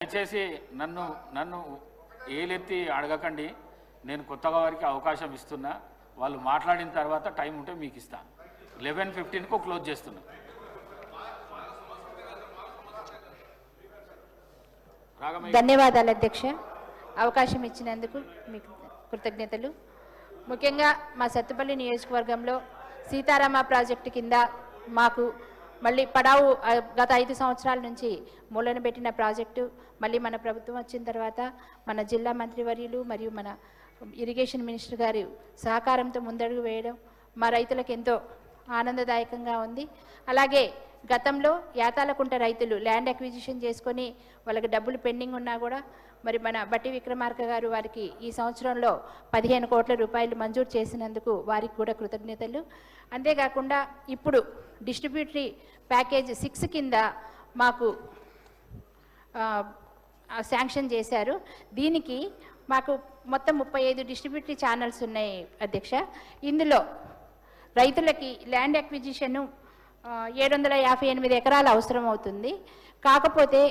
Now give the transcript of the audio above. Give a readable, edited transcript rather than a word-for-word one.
దయచేసి నన్ను ఏలెత్తి అడగకండి. నేను కొత్తగా వారికి అవకాశం ఇస్తున్నా. వాళ్ళు మాట్లాడిన తర్వాత టైం ఉంటే మీకు ఇస్తాను. 11:15కు క్లోజ్ చేస్తున్నా. ధన్యవాదాలు అధ్యక్ష, అవకాశం ఇచ్చినందుకు మీకు కృతజ్ఞతలు. ముఖ్యంగా మా సత్తుపల్లి నియోజకవర్గంలో సీతారామ ప్రాజెక్టు కింద మాకు మళ్ళీ పడావు గత 5 సంవత్సరాల నుంచి మూలన పెట్టిన ప్రాజెక్టు మళ్ళీ మన ప్రభుత్వం వచ్చిన తర్వాత మన జిల్లా మంత్రివర్యులు మరియు మన ఇరిగేషన్ మినిస్టర్ గారి సహకారంతో ముందడుగు వేయడం మా రైతులకు ఎంతో ఆనందదాయకంగా ఉంది. అలాగే గతంలో యాతాలకుంట రైతులు ల్యాండ్ అక్విజిషన్ చేసుకొని వాళ్ళకి డబ్బులు పెండింగ్ ఉన్నా కూడా మరి మన బట్టి విక్రమార్క గారు వారికి ఈ సంవత్సరంలో 15 కోట్ల రూపాయలు మంజూరు చేసినందుకు వారికి కూడా కృతజ్ఞతలు. అంతేకాకుండా ఇప్పుడు డిస్ట్రిబ్యూటరీ ప్యాకేజ్ 6 కింద మాకు శాంక్షన్ చేశారు. దీనికి మాకు మొత్తం 35 డిస్ట్రిబ్యూటరీ ఛానల్స్ ఉన్నాయి అధ్యక్ష. ఇందులో రైతులకి ల్యాండ్ అక్విజిషన్ 758 ఎకరాలు అవసరం అవుతుంది. కాకపోతే